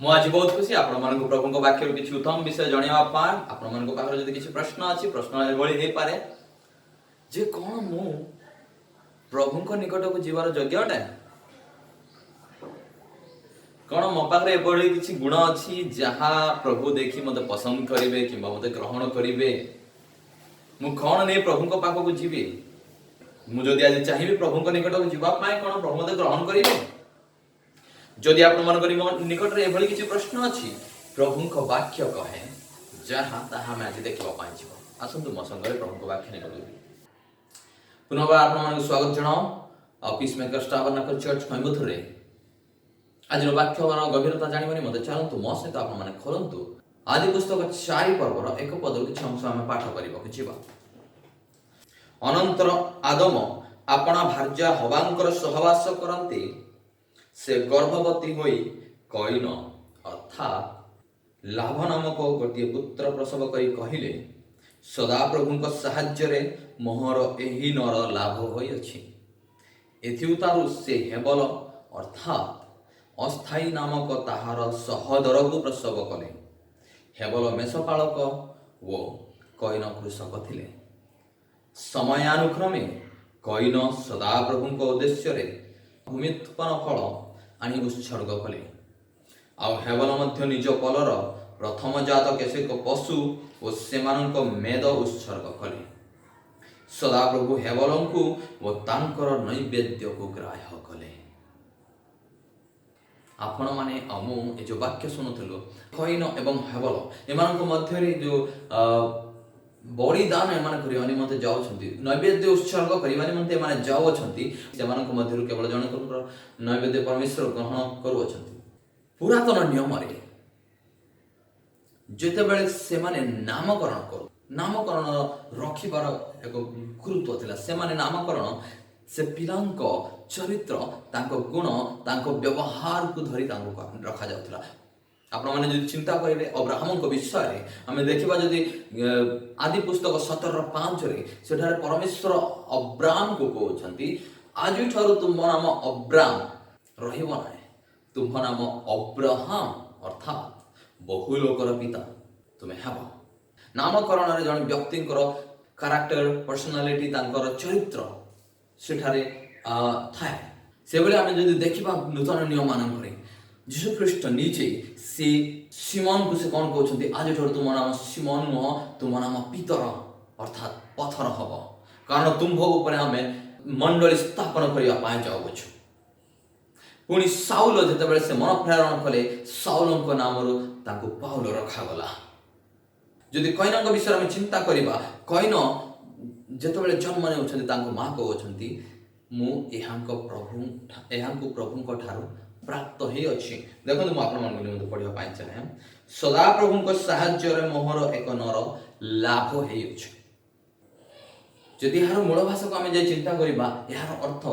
ମୁଁ ଆଜି ବହୁତ ଖୁସି ଆପଣମାନଙ୍କୁ ପ୍ରଭୁଙ୍କ ବାକ୍ୟରୁ କିଛି ଉତ୍ତମ ବିଷୟ ଜଣାଇବା ପାଇଁ। ଆପଣମାନଙ୍କ ପାଖରେ ଯଦି କିଛି ପ୍ରଶ୍ନ ଅଛି, ପ୍ରଶ୍ନ ଏଭଳି ହେଇପାରେ ଯେ କ'ଣ ମୁଁ ପ୍ରଭୁଙ୍କ ନିକଟକୁ ଯିବାର ଯୋଗ୍ୟ ଅଟେ? କ'ଣ ମୋ ପାଖରେ ଏଭଳି କିଛି ଗୁଣ ଅଛି ଯାହା ପ୍ରଭୁ ଦେଖି ମୋତେ ପସନ୍ଦ କରିବେ କିମ୍ବା ମୋତେ ଗ୍ରହଣ କରିବେ? ମୁଁ କ'ଣ ନେଇ ପ୍ରଭୁଙ୍କ ପାଖକୁ ଯିବି? ମୁଁ ଯଦି ଆଜି ଚାହିଁବି ପ୍ରଭୁଙ୍କ ନିକଟକୁ ଯିବା ପାଇଁ, କ'ଣ ପ୍ରଭୁ ମୋତେ ଗ୍ରହଣ କରିବେ? ଯଦି ଆପଣମାନଙ୍କ ନିକଟରେ ଏଭଳି କିଛି ପ୍ରଶ୍ନ ଅଛି, ପ୍ରଭୁଙ୍କ ବାକ୍ୟ କହେ ଯାହା ତାହା ଆମେ ଆଜି ଦେଖିବା ପାଇଁ ଯିବା। ଆସନ୍ତୁ ମୋ ସଙ୍ଗରେ ପ୍ରଭୁଙ୍କ ବାକ୍ୟ ନିକଟକୁ। ପୁନର୍ବାର ଆପଣମାନଙ୍କୁ ସ୍ୱାଗତ ଜଣାଉ ପିସ୍ ମେକର୍ସ ଟାବରନାକଲ ଚର୍ଚ୍ଚ କୋଇମ୍ବତୁରରେ। ଆଜିର ବାକ୍ୟର ଗଭୀରତା ଜାଣିବାନି ମୋତେ ଚାଲନ୍ତୁ ମୋ ସହିତ ଆପଣମାନେ ଖୋଲନ୍ତୁ ଆଦି ପୁସ୍ତକ 4 ପର୍ବର 1 ପଦରୁ କିଛି ଅଂଶ ଆମେ ପାଠ କରିବାକୁ ଯିବା। ଅନନ୍ତର ଆଦମ ଆପଣା ଭାର୍ଯ୍ୟା ହବାଙ୍କର ସହବାସ କରନ୍ତି। ସେ ଗର୍ଭବତୀ ହୋଇ କଇନ ଅର୍ଥାତ୍ ଲାଭ ନାମକ ଗୋଟିଏ ପୁତ୍ର ପ୍ରସବ କରି କହିଲେ, ସଦାପ୍ରଭୁଙ୍କ ସାହାଯ୍ୟରେ ମୋହର ଏହି ନର ଲାଭ ହୋଇଅଛି। ଏଥିଉତାରୁ ସେ ହେବଲ ଅର୍ଥାତ୍ ଅସ୍ଥାୟୀ ନାମକ ତାହାର ସହୋଦରକୁ ପ୍ରସବ କଲେ। ହେବଲ ମେଷପାଳକ ଓ କଇନ କୃଷକ ଥିଲେ। ସମୟାନୁକ୍ରମେ କଇନ ସଦାପ୍ରଭୁଙ୍କ ଉଦ୍ଦେଶ୍ୟରେ ଭୂମିତ୍ପନ୍ନ ଫଳ ଆଣି ଉତ୍ସର୍ଗ କଲେ। ଆଉ ହେବଲ ମଧ୍ୟ ନିଜ ପଲର ପ୍ରଥମ ଜାତ କେତେକ ପଶୁ ଓ ସେମାନଙ୍କ ମେଦ ଉତ୍ସର୍ଗ କଲେ। ସଦାପ୍ରଭୁ ହେବଲଙ୍କୁ ଓ ତାଙ୍କର ନୈବେଦ୍ୟକୁ ଗ୍ରାହ୍ୟ କଲେ। ଆପଣମାନେ ମୁଁ ଏ ଯେଉଁ ବାକ୍ୟ ଶୁଣୁଥିଲୁ, କଇନ ଏବଂ ହେବଲ ଏମାନଙ୍କ ମଧ୍ୟରେ ଯେଉଁ ବଳିଦାନ ଏମାନେ କରିବା ନିମନ୍ତେ ଯାଉଛନ୍ତି, ନୈବେଦ୍ୟ ଉତ୍ସର୍ଗ କରିବା ନିମନ୍ତେ ଏମାନେ ଯାଉଅଛନ୍ତି, ସେମାନଙ୍କ ମଧ୍ୟରୁ କେବଳ ଜଣଙ୍କର ନୈବେଦ୍ୟ ପରମେଶ୍ୱର ଗ୍ରହଣ କରୁଅଛନ୍ତି। ପୁରାତନ ନିୟମରେ ଯେତେବେଳେ ସେମାନେ ନାମକରଣ ରଖିବାର ଏକ ଗୁରୁତ୍ୱ ଥିଲା। ସେମାନେ ନାମକରଣ ସେ ପିଲାଙ୍କ ଚରିତ୍ର, ତାଙ୍କ ଗୁଣ, ତାଙ୍କ ବ୍ୟବହାରକୁ ଧରି ତାଙ୍କୁ ରଖାଯାଉଥିଲା। ଆପଣମାନେ ଯଦି ଚିନ୍ତା କରିବେ ଅବ୍ରାହମଙ୍କ ବିଷୟରେ ଆମେ ଦେଖିବା, ଯଦି ଆଦି ପୁସ୍ତକ 17:5 ସେଠାରେ ପରମେଶ୍ୱର ଅବ୍ରାମକୁ କହୁଛନ୍ତି, ଆଜିଠାରୁ ତୁମ ନାମ ଅବ୍ରାମ ରହିବ ନାହିଁ, ତୁମ ନାମ ଅବ୍ରାହମ ଅର୍ଥାତ୍ ବହୁ ଲୋକର ପିତା ତୁମେ ହେବ। ନାମକରଣରେ ଜଣେ ବ୍ୟକ୍ତିଙ୍କର କାରାକ୍ଟର, ପର୍ସନାଲିଟି, ତାଙ୍କର ଚରିତ୍ର ସେଠାରେ ଥାଏ। ସେଭଳି ଆମେ ଯଦି ଦେଖିବା ନୂତନ ନିୟମମାନଙ୍କରେ ଯୀଶୁଖ୍ରୀଷ୍ଟ ନିଜେ ସେ ସିମୋନକୁ ସେ କ'ଣ କହୁଛନ୍ତି, ଆଜିଠାରୁ ତୁମ ନାମ ସିମୋନ ନୁହଁ, ତୁମ ନାମ ପିତର ଅର୍ଥାତ୍ ପଥର ହେବ, କାରଣ ତୁମ୍ଭ ଉପରେ ଆମେ ମଣ୍ଡଳୀ ସ୍ଥାପନ କରିବା ପାଇଁ ଯାଉଅଛୁ। ପୁଣି ସାଉଲ ଯେତେବେଳେ ସେ ମନ ପ୍ରେରଣ କଲେ, ସାଉଲଙ୍କ ନାମରୁ ତାଙ୍କୁ ପାଉଲ ରଖାଗଲା। ଯଦି କଇନଙ୍କ ବିଷୟରେ ଆମେ ଚିନ୍ତା କରିବା, କଇନ ଯେତେବେଳେ ଜନ୍ମ ନେଉଛନ୍ତି ତାଙ୍କ ମା କହୁଛନ୍ତି, ମୁଁ ଏହାଙ୍କୁ ପ୍ରଭୁଙ୍କ ଠାରୁ ପ୍ରାପ୍ତ ହେଇଅଛି। ଦେଖନ୍ତୁ, ମୁଁ ଆପଣମାନଙ୍କ ନିମନ୍ତେ ପଢ଼ିବା ପାଇଁ ଚାହେଁ, ସଦାପ୍ରଭୁଙ୍କ ସାହାଯ୍ୟରେ ମୋହର ଏକ ନର ଲାଭ ହେଇଅଛି। ଯଦି ଏହାର ମୂଳ ଭାଷାକୁ ଆମେ ଯାଇ ଚିନ୍ତା କରିବା, ଏହାର ଅର୍ଥ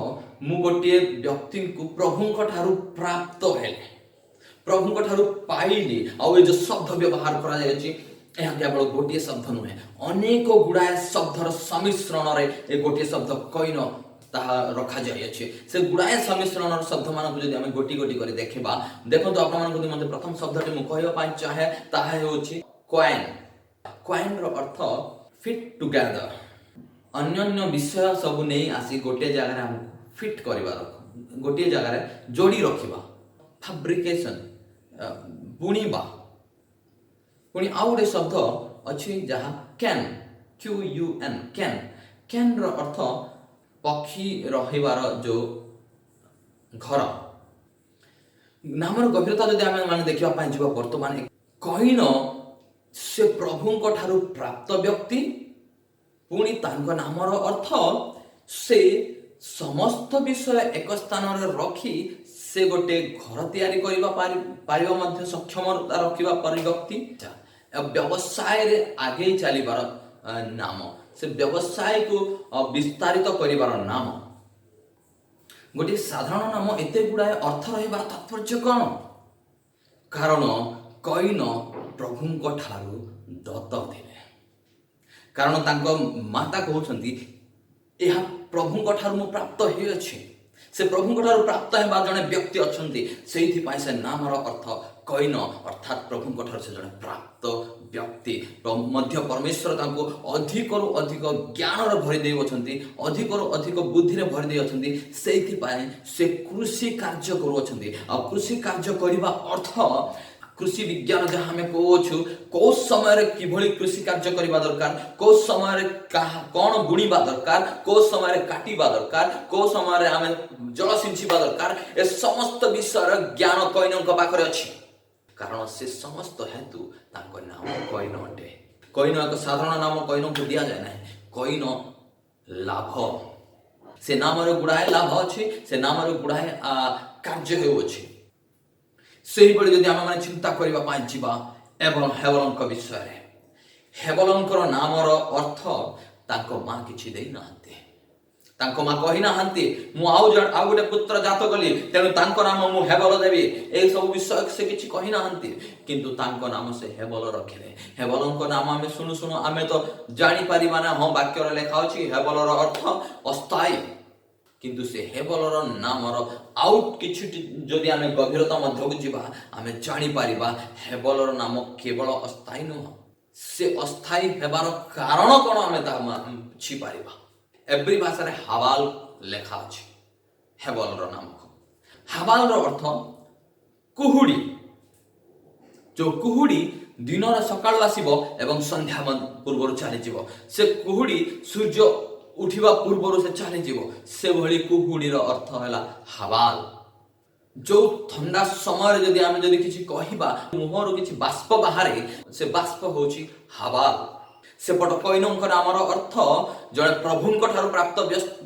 ମୁଁ ଗୋଟିଏ ବ୍ୟକ୍ତିଙ୍କୁ ପ୍ରଭୁଙ୍କ ଠାରୁ ପ୍ରାପ୍ତ ହେଲେ, ପ୍ରଭୁଙ୍କ ଠାରୁ ପାଇଲି। ଆଉ ଏ ଯେଉଁ ଶବ୍ଦ ବ୍ୟବହାର କରାଯାଇଛି, ଏହା କେବଳ ଗୋଟିଏ ଶବ୍ଦ ନୁହେଁ, ଅନେକ ଗୁଡ଼ାଏ ଶବ୍ଦର ସମ୍ମିଶ୍ରଣରେ ଏ ଗୋଟିଏ ଶବ୍ଦ କଇନ ତାହା ରଖାଯାଇଅଛି। ସେ ଗୁଡ଼ାଏ ସମ୍ମିଶ୍ରଣର ଶବ୍ଦମାନଙ୍କୁ ଯଦି ଆମେ ଗୋଟି ଗୋଟି କରି ଦେଖିବା, ଦେଖନ୍ତୁ ଆପଣମାନଙ୍କ ନିମନ୍ତେ ପ୍ରଥମ ଶବ୍ଦଟି ମୁଁ କହିବା ପାଇଁ ଚାହେଁ, ତାହା ହେଉଛି କୋଏନ୍। କୋଏନ୍ର ଅର୍ଥ ଫିଟ୍ ଟୁଗେଦର, ଅନ୍ୟାନ୍ୟ ବିଷୟ ସବୁ ନେଇ ଆସି ଗୋଟିଏ ଜାଗାରେ ଆମକୁ ଫିଟ୍ କରିବାର, ଗୋଟିଏ ଜାଗାରେ ଯୋଡ଼ି ରଖିବା, ଫାବ୍ରିକେସନ, ବୁଣିବା। ପୁଣି ଆଉ ଗୋଟେ ଶବ୍ଦ ଅଛି ଯାହା କ୍ୟାନ୍, QUN, କ୍ୟାନ୍। କ୍ୟାନ୍ର ଅର୍ଥ ପକ୍ଷୀ ରହିବାର ଯେଉଁ ଘର। ନାମର ଗଭୀରତା ଯଦି ଆମେ ଦେଖିବା ପାଇଁ ଯିବା, ବର୍ତ୍ତମାନ କଇନ ସେ ପ୍ରଭୁଙ୍କ ଠାରୁ ପ୍ରାପ୍ତ ବ୍ୟକ୍ତି। ପୁଣି ତାଙ୍କ ନାମର ଅର୍ଥ ସେ ସମସ୍ତ ବିଷୟ ଏକ ସ୍ଥାନରେ ରଖି ସେ ଗୋଟେ ଘର ତିଆରି ପାରିବା ମଧ୍ୟ ସକ୍ଷମତା ରଖିବା ପରି ବ୍ୟକ୍ତି। ବ୍ୟବସାୟରେ ଆଗେଇ ଚାଲିବାର ନାମ, ସେ ବ୍ୟବସାୟକୁ ବିସ୍ତାରିତ କରିବାର ନାମ। ଗୋଟିଏ ସାଧାରଣ ନାମ ଏତେ ଗୁଡ଼ାଏ ଅର୍ଥ ରହିବାର ତାତ୍ପର୍ଯ୍ୟ କ'ଣ? କାରଣ କଇନ ପ୍ରଭୁଙ୍କ ଠାରୁ ଦତ୍ତ ଥିଲେ। କାରଣ ତାଙ୍କ ମାତା କହୁଛନ୍ତି, ଏହା ପ୍ରଭୁଙ୍କ ଠାରୁ ମୁଁ ପ୍ରାପ୍ତ ହେଇଅଛି। ସେ ପ୍ରଭୁଙ୍କ ଠାରୁ ପ୍ରାପ୍ତ ହେବା ଜଣେ ବ୍ୟକ୍ତି ଅଛନ୍ତି, ସେଇଥିପାଇଁ ସେ ନାମର ଅର୍ଥ କଇନ ଅର୍ଥାତ୍ ପ୍ରଭୁଙ୍କ ଠାରୁ ସେ ଜଣେ ପ୍ରାପ୍ତ ବ୍ୟକ୍ତି ମଧ୍ୟ ପରମେଶ୍ୱର ତାଙ୍କୁ ଅଧିକରୁ ଅଧିକ ଜ୍ଞାନରେ ଭରି ଦେଇଅଛନ୍ତି, ଅଧିକରୁ ଅଧିକ ବୁଦ୍ଧିରେ ଭରି ଦେଇଅଛନ୍ତି। ସେଇଥିପାଇଁ ସେ କୃଷି କାର୍ଯ୍ୟ କରୁଅଛନ୍ତି। ଆଉ କୃଷି କାର୍ଯ୍ୟ କରିବା ଅର୍ଥ କୃଷି ବିଜ୍ଞାନ ଯାହା ଆମେ କହୁଅଛୁ, କେଉଁ ସମୟରେ କିଭଳି କୃଷି କାର୍ଯ୍ୟ କରିବା ଦରକାର, କେଉଁ ସମୟରେ କ'ଣ ବୁଣିବା ଦରକାର, କେଉଁ ସମୟରେ କାଟିବା ଦରକାର, କେଉଁ ସମୟରେ ଆମେ ଜଳ ସିଞ୍ଚିବା ଦରକାର, ଏ ସମସ୍ତ ବିଷୟର ଜ୍ଞାନ କଇନଙ୍କ ପାଖରେ ଅଛି। କାରଣ ସେ ସମସ୍ତ ହେତୁ ତାଙ୍କ ନାମ କଇନ ଅଟେ। କଇନ ଏକ ସାଧାରଣ ନାମ କଇନକୁ ଦିଆଯାଏ ନାହିଁ। କଇନ ଲାଭ, ସେ ନାମରେ ଗୁଡ଼ାଏ ଲାଭ ଅଛି, ସେ ନାମରେ ଗୁଡ଼ାଏ କାର୍ଯ୍ୟ ହେଉଅଛି। ସେହିଭଳି ଯଦି ଆମେମାନେ ଚିନ୍ତା କରିବା ପାଇଁ ଯିବା ଏବଂ ହେବଲଙ୍କ ବିଷୟରେ, ହେବଲଙ୍କର ନାମର ଅର୍ଥ ତାଙ୍କ ମା କିଛି ଦେଇନାହାନ୍ତି। ତାଙ୍କ ମା କହିନାହାନ୍ତି ମୁଁ ଆଉ ଗୋଟେ ପୁତ୍ର ଜାତ କଲି ତେଣୁ ତାଙ୍କ ନାମ ମୁଁ ହେବଲ ଦେବି, ଏସବୁ ବିଷୟ ସେ କିଛି କହିନାହାନ୍ତି। କିନ୍ତୁ ତାଙ୍କ ନାମ ସେ ହେବଲ ରଖିଲେ। ହେବଲଙ୍କ ନାମ ଆମେ ଶୁଣୁ ଶୁଣୁ ଆମେ ତ ଜାଣିପାରିବା ନା, ହଁ ବାକ୍ୟରେ ଲେଖା ଅଛି ହେବଲର ଅର୍ଥ ଅସ୍ଥାୟୀ। କିନ୍ତୁ ସେ ହେବଲର ନାମର ଆଉ କିଛି ଯଦି ଆମେ ଗଭୀରତା ମଧ୍ୟକୁ ଯିବା, ଆମେ ଜାଣିପାରିବା ହେବଲର ନାମ କେବଳ ଅସ୍ଥାୟୀ ନୁହଁ, ସେ ଅସ୍ଥାୟୀ ହେବାର କାରଣ କ'ଣ ଆମେ ତାହା ବୁଝିପାରିବା। ଏବ୍ରି ଭାଷାରେ ହାବାଲ ଲେଖା ଅଛି ହେବଲର ନାମକୁ। ହାବାଲର ଅର୍ଥ କୁହୁଡ଼ି, ଯେଉଁ କୁହୁଡ଼ି ଦିନରେ ସକାଳୁ ଆସିବ ଏବଂ ସନ୍ଧ୍ୟା ପୂର୍ବରୁ ଚାଲିଯିବ। ସେ କୁହୁଡ଼ି ସୂର୍ଯ୍ୟ ଉଠିବା ପୂର୍ବରୁ ସେ ଚାଲିଯିବ। ସେଭଳି କୁହୁଡ଼ିର ଅର୍ଥ ହେଲା ହାବାଲ। ଯେଉଁ ଥଣ୍ଡା ସମୟରେ ଯଦି କିଛି କହିବା, ମୁହଁରୁ କିଛି ବାଷ୍ପ ବାହାରେ, ସେ ବାଷ୍ପ ହେଉଛି ହାବାଲ। ସେପଟ କଇନଙ୍କ ନାମର ଅର୍ଥ ଜଣେ ପ୍ରଭୁଙ୍କ ଠାରୁ ପ୍ରାପ୍ତ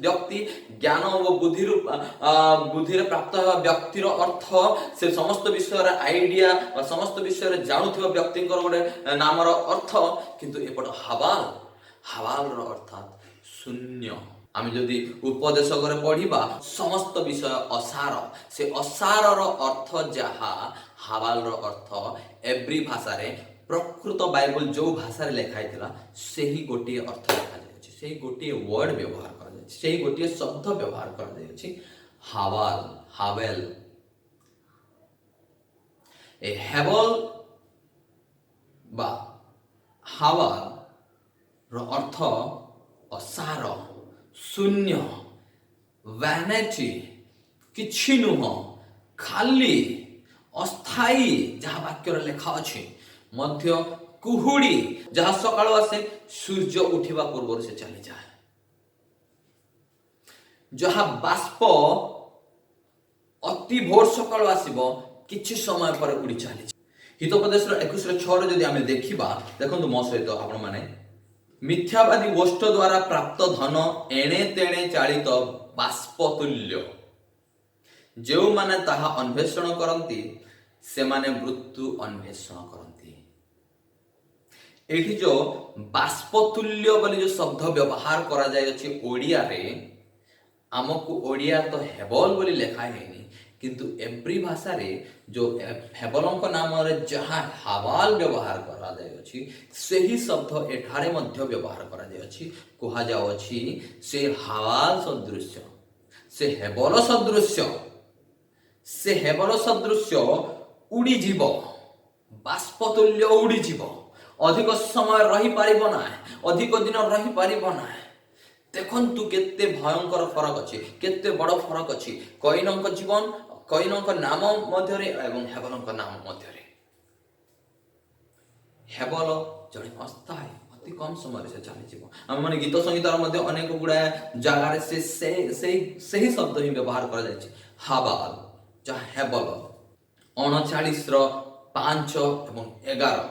ବ୍ୟକ୍ତି, ଜ୍ଞାନ ଓ ବୁଦ୍ଧିରେ ପ୍ରାପ୍ତ ହେବା ବ୍ୟକ୍ତିର ଅର୍ଥ ସେ ସମସ୍ତ ବିଷୟରେ ଆଇଡିଆ ବା ସମସ୍ତ ବିଷୟରେ ଜାଣୁଥିବା ବ୍ୟକ୍ତିଙ୍କର ଗୋଟେ ନାମର ଅର୍ଥ। କିନ୍ତୁ ଏପଟ ହାବାଲର ଅର୍ଥାତ୍ ଶୂନ୍ୟ। ଆମେ ଯଦି ଉପଦେଶକରେ ପଢିବା ସମସ୍ତ ବିଷୟ ଅସାର, ସେ ଅସାରର ଅର୍ଥ ଯାହା, ହାବାଲର ଅର୍ଥ ଏବ୍ରି ଭାଷାରେ ପ୍ରକୃତ ବାଇବଲ ଯେଉଁ ଭାଷାରେ ଲେଖା ହେଇଥିଲା ସେହି ଗୋଟିଏ ଅର୍ଥ ଲେଖାଯାଇଛି, ସେହି ଗୋଟିଏ ୱାର୍ଡ ବ୍ୟବହାର କରାଯାଇଛି, ସେହି ଗୋଟିଏ ଶବ୍ଦ ବ୍ୟବହାର କରାଯାଇଛି ହାବେଲ। ଏ ହେବଲ ବା ହାବାଲର ଅର୍ଥ ଅସାର, ଶୂନ୍ୟ, ଭ୍ୟାନିଟି, କିଛି ନୁହଁ, ଖାଲି, ଅସ୍ଥାୟୀ ଯାହା ବାକ୍ୟରେ ଲେଖା ଅଛି, ମଧ୍ୟ କୁହୁଡ଼ି ଯାହା ସକାଳୁ ଆସେ ସୂର୍ଯ୍ୟ ଉଠିବା ପୂର୍ବରୁ ସେ ଚାଲିଯାଏ, ଯାହା ବାଷ୍ପ ଅତି ଭୋର ସକାଳୁ ଆସିବ କିଛି ସମୟ ପରେ ଉଡ଼ି ଚାଲିଯାଏ। ହିତୋପଦେଶର 21:6 ଯଦି ଆମେ ଦେଖିବା, ଦେଖନ୍ତୁ ମୋ ସହିତ ଆପଣମାନେ, ମିଥ୍ୟାବାଦୀ ଓଷ୍ଠ ଦ୍ୱାରା ପ୍ରାପ୍ତ ଧନ ଏଣେ ତେଣେ ଚାଳିତ ବାଷ୍ପ ତୁଲ୍ୟ, ଯେଉଁମାନେ ତାହା ଅନ୍ୱେଷଣ କରନ୍ତି ସେମାନେ ମୃତ୍ୟୁ ଅନ୍ୱେଷଣ କରନ୍ତି। ଏଠି ଯେଉଁ ବାଷ୍ପ ତୁଲ୍ୟ ବୋଲି ଯେଉଁ ଶବ୍ଦ ବ୍ୟବହାର କରାଯାଇଅଛି ଓଡ଼ିଆରେ, ଆମକୁ ଓଡ଼ିଆ ତ ହେବଲ ବୋଲି ଲେଖା ହେଇନି, କିନ୍ତୁ ଏବ୍ରି ଭାଷାରେ ଯେଉଁ ହେବଲଙ୍କ ନାମରେ ଯାହା ହାବାଲ ବ୍ୟବହାର କରାଯାଇଅଛି ସେହି ଶବ୍ଦ ଏଠାରେ ମଧ୍ୟ ବ୍ୟବହାର କରାଯାଇଅଛି। କୁହାଯାଉଅଛି ସେ ହାବାଲ ସଦୃଶ୍ୟ, ସେ ହେବଲ ସଦୃଶ୍ୟ ଉଡ଼ିଯିବ, ବାଷ୍ପ ତୁଲ୍ୟ ଉଡ଼ିଯିବ, ଅଧିକ ସମୟ ରହିପାରିବ ନାହିଁ, ଅଧିକ ଦିନ ରହିପାରିବ ନାହିଁ। ଦେଖନ୍ତୁ କେତେ ଭୟଙ୍କର ଫରକ ଅଛି, କେତେ ବଡ଼ ଫରକ ଅଛି କଇନଙ୍କ ଜୀବନ, କଇନଙ୍କ ନାମ ମଧ୍ୟରେ ଏବଂ ହେବଲଙ୍କ ନାମ ମଧ୍ୟରେ। ହେବଲ ଜଣେ ଅସ୍ଥାୟୀ, ଅତି କମ୍ ସମୟରେ ସେ ଚାଲିଯିବ। ଆମମାନେ ଗୀତ ସଂଗୀତର ମଧ୍ୟ ଅନେକ ଗୁଡ଼ାଏ ଜାଗାରେ ସେହି ଶବ୍ଦ ହିଁ ବ୍ୟବହାର କରାଯାଇଛି। ହାବାଲ ଯାହା ହେବଲ 39:5 ଏବଂ 11,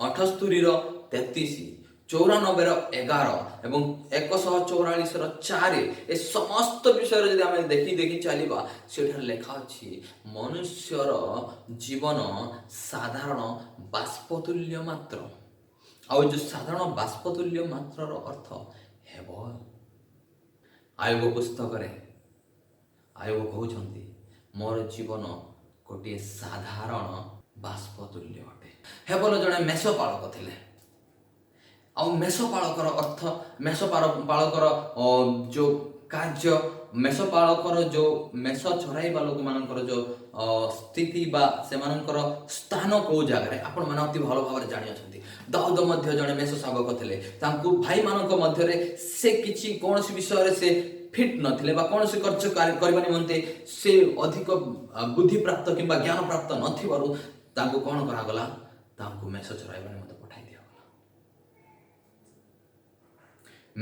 78:33, 94:11 ଏବଂ 144:4, ଏ ସମସ୍ତ ବିଷୟରେ ଯଦି ଆମେ ଦେଖି ଚାଲିବା, ସେଠାରେ ଲେଖା ଅଛି ମନୁଷ୍ୟର ଜୀବନ ସାଧାରଣ ବାଷ୍ପତୁଲ୍ୟ ମାତ୍ର। ଆଉ ଯେଉଁ ସାଧାରଣ ବାଷ୍ପତୁଲ୍ୟ ମାତ୍ରର ଅର୍ଥ ହେବଲ। ଆୟୋବ ପୁସ୍ତକରେ ଆୟୋବ କହୁଛନ୍ତି ମୋର ଜୀବନ ଗୋଟିଏ ସାଧାରଣ ବାଷ୍ପତୁଲ୍ୟ ଅଟେ। ହେବଲ ଜଣେ ମେଷପାଳକ ଥିଲେ। ଆଉ ମେଷପାଳକର ଅର୍ଥ, ମେଷପାଳକର ଯେଉଁ କାର୍ଯ୍ୟ ମେଷପାଳକର ଯେଉଁ ମେଷ ଛଡ଼ାଇବା ଲୋକମାନଙ୍କର ଯେଉଁ ସ୍ଥିତି ବା ସେମାନଙ୍କର ସ୍ଥାନ କେଉଁ ଜାଗାରେ ଆପଣମାନେ ଅତି ଭଲ ଭାବରେ ଜାଣିଅଛନ୍ତି। ଦାଉଦ ମଧ୍ୟ ଜଣେ ମେଷ ଶାବକ ଥିଲେ। ତାଙ୍କୁ ଭାଇମାନଙ୍କ ମଧ୍ୟରେ ସେ କିଛି କୌଣସି ବିଷୟରେ ସେ ଫିଟ୍ ନଥିଲେ ବା କୌଣସି କାର୍ଯ୍ୟ କରିବା ନିମନ୍ତେ ସେ ଅଧିକ ବୁଦ୍ଧିପ୍ରାପ୍ତ କିମ୍ବା ଜ୍ଞାନ ପ୍ରାପ୍ତ ନଥିବାରୁ ତାଙ୍କୁ କ'ଣ କରାଗଲା, ତାଙ୍କୁ ମେଷ ଚରାଇବା ନିମନ୍ତେ ପଠାଇ ଦିଆଗଲା।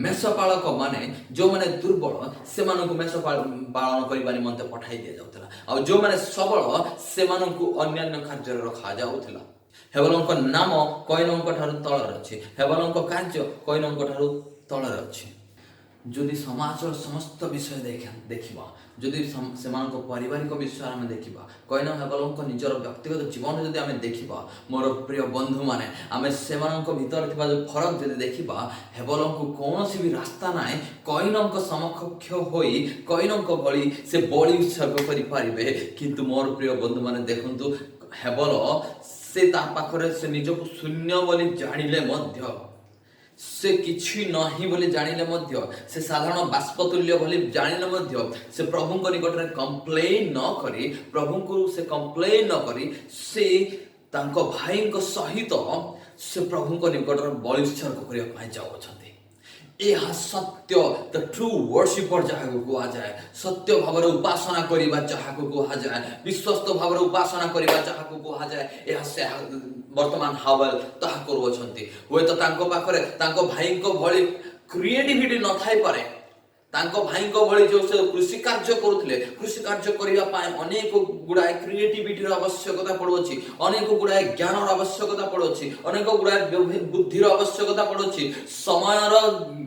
ମେଷପାଳକ ମାନେ ଯେଉଁମାନେ ଦୁର୍ବଳ ସେମାନଙ୍କୁ ମେଷ ପାଳନ କରିବା ନିମନ୍ତେ ପଠାଇ ଦିଆଯାଉଥିଲା, ଆଉ ଯେଉଁମାନେ ସବଳ ସେମାନଙ୍କୁ ଅନ୍ୟାନ୍ୟ କାର୍ଯ୍ୟରେ ରଖାଯାଉଥିଲା। ହେବଲଙ୍କ ନାମ କଇନଙ୍କ ଠାରୁ ତଳରେ ଅଛି, ହେବଲଙ୍କ କାର୍ଯ୍ୟ କଇନଙ୍କ ଠାରୁ ତଳରେ ଅଛି। ଯଦି ସମାଜର ସମସ୍ତ ବିଷୟ ଦେଖିବା, ଯଦି ସେମାନଙ୍କ ପାରିବାରିକ ବିଷୟ ଆମେ ଦେଖିବା, କଇନ ହେବଲଙ୍କ ନିଜର ବ୍ୟକ୍ତିଗତ ଜୀବନ ଯଦି ଆମେ ଦେଖିବା, ମୋର ପ୍ରିୟ ବନ୍ଧୁମାନେ, ଆମେ ସେମାନଙ୍କ ଭିତରେ ଥିବା ଯେଉଁ ଫରକ ଯଦି ଦେଖିବା, ହେବଲଙ୍କୁ କୌଣସି ବି ରାସ୍ତା ନାହିଁ କଇନଙ୍କ ସମକକ୍ଷ ହୋଇ କଇନଙ୍କ ଭଳି ସେ ବଳି ଉତ୍ସର୍ଗ କରିପାରିବେ। କିନ୍ତୁ ମୋର ପ୍ରିୟ ବନ୍ଧୁମାନେ ଦେଖନ୍ତୁ, ହେବଲ ସେ ତା ପାଖରେ ସେ ନିଜକୁ ଶୂନ୍ୟ ବୋଲି ଜାଣିଲେ ମଧ୍ୟ, ସେ କିଛି ନାହିଁ ବୋଲି ଜାଣିଲେ ମଧ୍ୟ, ସେ ସାଧାରଣ ବାଷ୍ପତୁଲ୍ୟ ବୋଲି ଜାଣିଲେ ମଧ୍ୟ ସେ ପ୍ରଭୁଙ୍କ ନିକଟରେ କମ୍ପ୍ଲେନ୍ ନ କରି, ପ୍ରଭୁଙ୍କୁ ସେ କମ୍ପ୍ଲେନ୍ ନ କରି ସେ ତାଙ୍କ ଭାଇଙ୍କ ସହିତ ସେ ପ୍ରଭୁଙ୍କ ନିକଟରେ ବଳି ଉତ୍ସର୍ଗ କରିବା ପାଇଁ ଯାଉଅଛନ୍ତି। ଏହା ସତ୍ୟ, ଦ ଟ୍ରୁ ୱର୍ସିପର ଯାହାକୁ କୁହାଯାଏ, ସତ୍ୟ ଭାବରେ ଉପାସନା କରିବା ଯାହାକୁ କୁହାଯାଏ, ବିଶ୍ୱସ୍ତ ଭାବରେ ଉପାସନା କରିବା ଯାହାକୁ କୁହାଯାଏ, ଏହା ସେ ବର୍ତ୍ତମାନ ହାୱେଲ ତାହା କରୁଅଛନ୍ତି। ହୁଏତ ତାଙ୍କ ପାଖରେ ତାଙ୍କ ଭାଇଙ୍କ ଭଳି କ୍ରିଏଟିଭିଟି ନଥାଇପାରେ, ତାଙ୍କ ଭାଇଙ୍କ ଭଳି ଯେଉଁ ସେ କୃଷି କାର୍ଯ୍ୟ କରୁଥିଲେ, କୃଷି କାର୍ଯ୍ୟ କରିବା ପାଇଁ ଅନେକ ଗୁଡ଼ାଏ କ୍ରିଏଟିଭିଟିର ଆବଶ୍ୟକତା ପଡ଼ୁଅଛି, ଅନେକ ଗୁଡ଼ାଏ ଜ୍ଞାନର ଆବଶ୍ୟକତା ପଡ଼ୁଅଛି, ଅନେକ ଗୁଡ଼ାଏ ବୁଦ୍ଧିର ଆବଶ୍ୟକତା ପଡ଼ୁଅଛି, ସମୟର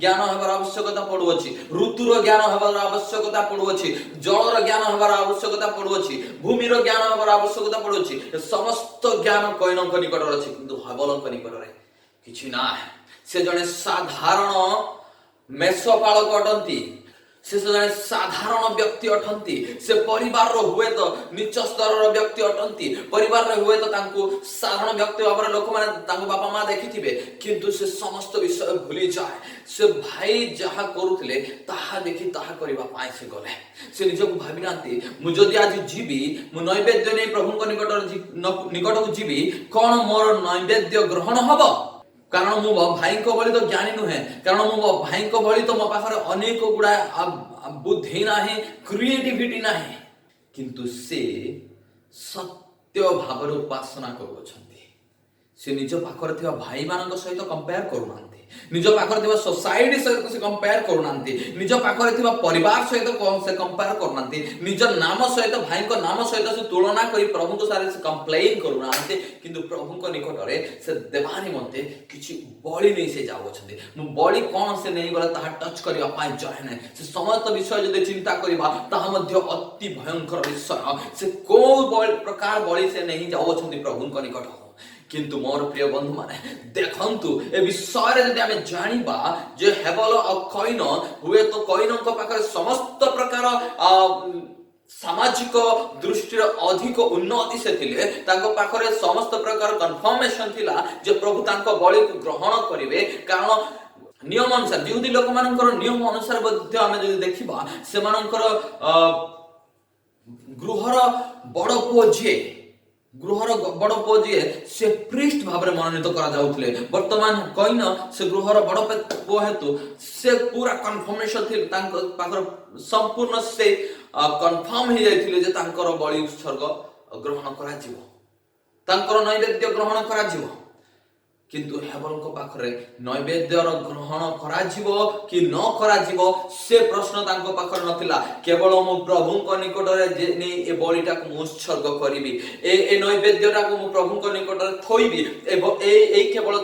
ଜ୍ଞାନ ହେବାର ଆବଶ୍ୟକତା ପଡ଼ୁଅଛି, ଋତୁର ଜ୍ଞାନ ହେବାର ଆବଶ୍ୟକତା ପଡ଼ୁଅଛି, ଜଳର ଜ୍ଞାନ ହେବାର ଆବଶ୍ୟକତା ପଡ଼ୁଅଛି, ଭୂମିର ଜ୍ଞାନ ହେବାର ଆବଶ୍ୟକତା ପଡ଼ୁଅଛି। ସମସ୍ତ ଜ୍ଞାନ କଇନଙ୍କ ନିକଟରେ ଅଛି, କିନ୍ତୁ ହେବଲଙ୍କ ନିକଟରେ କିଛି ନାହିଁ। ସେ ଜଣେ ସାଧାରଣ ମେଷପାଳକ ଅଟନ୍ତି, ସେ ଜଣେ ସାଧାରଣ ବ୍ୟକ୍ତି ଅଟନ୍ତି, ସେ ପରିବାରର ହୁଏତ ନିଚ ସ୍ତରର ବ୍ୟକ୍ତି ଅଟନ୍ତି, ପରିବାରରେ ହୁଏତ ତାଙ୍କୁ ସାଧାରଣ ବ୍ୟକ୍ତି ଭାବରେ ଲୋକମାନେ ତାଙ୍କ ବାପା ମା ଦେଖିଥିବେ, କିନ୍ତୁ ସେ ସମସ୍ତ ବିଷୟ ଭୁଲିଯାଏ। ସେ ଭାଇ ଯାହା କରୁଥିଲେ ତାହା ଦେଖି ତାହା କରିବା ପାଇଁ ସେ ଗଲେ। ସେ ନିଜକୁ ଭାବି ନାହାନ୍ତି, ମୁଁ ଯଦି ଆଜି ଯିବି, ମୁଁ ନୈବେଦ୍ୟ ନେଇ ପ୍ରଭୁଙ୍କ ନିକଟକୁ ଯିବି, କ'ଣ ମୋର ନୈବେଦ୍ୟ ଗ୍ରହଣ ହବ? କାରଣ ମୁଁ ମୋ ଭାଇଙ୍କ ଭଳି ତ ଜ୍ଞାନୀ ନୁହେଁ, କାରଣ ମୁଁ ମୋ ଭାଇଙ୍କ ଭଳି ତ ମୋ ପାଖରେ ଅନେକ ଗୁଡ଼ାଏ ବୁଦ୍ଧି ନାହିଁ, କ୍ରିଏଟିଭିଟି ନାହିଁ। କିନ୍ତୁ ସେ ସତ୍ୟ ଭାବରେ ଉପାସନା କରୁଅଛନ୍ତି। ସେ ନିଜ ପାଖରେ ଥିବା ଭାଇମାନଙ୍କ ସହିତ କମ୍ପେୟାର କରୁନାହାନ୍ତି, ନିଜ ପାଖରେ ଥିବା ସୋସାଇଟି ସହିତ ସେ କମ୍ପେୟାର କରୁନାହାନ୍ତି, ନିଜ ପାଖରେ ଥିବା ପରିବାର ସହିତ ସେ କମ୍ପେୟାର କରୁନାହାନ୍ତି, ନିଜ ନାମ ସହିତ, ଭାଇଙ୍କ ନାମ ସହିତ ସେ ତୁଳନା କରି ପ୍ରଭୁଙ୍କ ସାରେ ସେ କମ୍ପ୍ଲେନ୍ କରୁନାହାନ୍ତି। କିନ୍ତୁ ପ୍ରଭୁଙ୍କ ନିକଟରେ ସେ ଦେବା ନିମନ୍ତେ କିଛି ବଳି ନେଇ ସେ ଯାଉଅଛନ୍ତି। ମୁଁ ବଳି କ'ଣ ସେ ନେଇଗଲେ ତାହା ଟଚ୍ କରିବା ପାଇଁ ଚାହେଁ ନାହିଁ। ସେ ସମସ୍ତ ବିଷୟ ଯଦି ଚିନ୍ତା କରିବା ତାହା ମଧ୍ୟ ଅତି ଭୟଙ୍କର ବିଷୟ। ସେ କୋଉ ପ୍ରକାର ବଳି ସେ ନେଇ ଯାଉଅଛନ୍ତି ପ୍ରଭୁଙ୍କ ନିକଟକୁ। କିନ୍ତୁ ମୋର ପ୍ରିୟ ବନ୍ଧୁମାନେ ଦେଖନ୍ତୁ, ଏ ବିଷୟରେ ଯଦି ଆମେ ଜାଣିବା ଯେ ହେବଲ ଆଉ କଇନ, ହୁଏତ କଇନଙ୍କ ପାଖରେ ସମସ୍ତ ପ୍ରକାର ସାମାଜିକ ଦୃଷ୍ଟିର ଅଧିକ ଉନ୍ନତି ସେ ଥିଲେ, ତାଙ୍କ ପାଖରେ ସମସ୍ତ ପ୍ରକାର କନଫର୍ମେସନ ଥିଲା ଯେ ପ୍ରଭୁ ତାଙ୍କ ବଳିକୁ ଗ୍ରହଣ କରିବେ। କାରଣ ନିୟମ ଅନୁସାରେ, ଯେଉଁଦି ଲୋକମାନଙ୍କର ନିୟମ ଅନୁସାରେ ମଧ୍ୟ ଆମେ ଯଦି ଦେଖିବା, ସେମାନଙ୍କର ଗୃହର ବଡ଼ ପୁଅ ଯିଏ, ସେ ପ୍ରିଷ୍ଟ ଭାବରେ ମନୋନୀତ କରାଯାଉଥିଲେ। ବର୍ତ୍ତମାନ କଇନ ସେ ଗୃହର ବଡ଼ ପୁଅ ହେତୁ ସେ ପୁରା କନଫର୍ମେସନ ଥିଲେ, ତାଙ୍କ ପାଖରେ ସମ୍ପୂର୍ଣ୍ଣ ସେ କନଫର୍ମ ହେଇଯାଇଥିଲେ ଯେ ତାଙ୍କର ବଳି ଉତ୍ସର୍ଗ ଗ୍ରହଣ କରାଯିବ, ତାଙ୍କର ନୈବେଦ୍ୟ ଗ୍ରହଣ କରାଯିବ। କିନ୍ତୁ ହେବଲଙ୍କ ପାଖରେ ନୈବେଦ୍ୟର ଗ୍ରହଣ କରାଯିବ କି ନ କରାଯିବ ସେ ପ୍ରଶ୍ନ ତାଙ୍କ ପାଖରେ ନଥିଲା। କେବଳ ମୁଁ ପ୍ରଭୁଙ୍କ ନିକଟରେ ନେଇ ଏ ବଳିଟାକୁ ମୁଁ ଉତ୍ସର୍ଗ କରିବି, ଏ ନୈବେଦ୍ୟଟାକୁ ମୁଁ ପ୍ରଭୁଙ୍କ ନିକଟରେ ଥୋଇବି, ଏଇ କେବଳ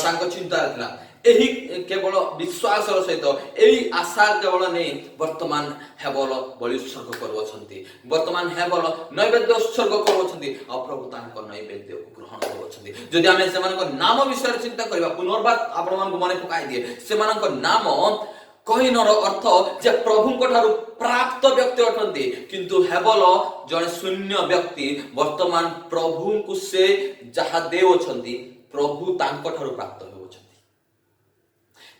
ତାଙ୍କ ଚିନ୍ତାରେ ଥିଲା। ଏହି କେବଳ ବିଶ୍ୱାସର ସହିତ ଏହି ଆଶା କେବଳ ନେଇ ବର୍ତ୍ତମାନ ହେବଲ ବଳି ଉତ୍ସର୍ଗ କରୁଅଛନ୍ତି, ବର୍ତ୍ତମାନ ହେବଲ ନୈବେଦ୍ୟ ଉତ୍ସର୍ଗ କରୁଅଛନ୍ତି, ଆଉ ପ୍ରଭୁ ତାଙ୍କ ନୈବେଦ୍ୟକୁ ଗ୍ରହଣ କରୁଅଛନ୍ତି। ଯଦି ଆମେ ସେମାନଙ୍କ ନାମ ବିଷୟରେ ଚିନ୍ତା କରିବା, ପୁନର୍ବାର ଆପଣମାନଙ୍କୁ ମନେ ପକାଇ ଦିଏ, ସେମାନଙ୍କ ନାମ କଇନର ଅର୍ଥ ଯେ ପ୍ରଭୁଙ୍କ ଠାରୁ ପ୍ରାପ୍ତ ବ୍ୟକ୍ତି ଅଟନ୍ତି। କିନ୍ତୁ ହେବଲ ଜଣେ ଶୂନ୍ୟ ବ୍ୟକ୍ତି, ବର୍ତ୍ତମାନ ପ୍ରଭୁଙ୍କୁ ସେ ଯାହା ଦେଉଅଛନ୍ତି ପ୍ରଭୁ ତାଙ୍କ ଠାରୁ ପ୍ରାପ୍ତ ହେଉଅଛନ୍ତି।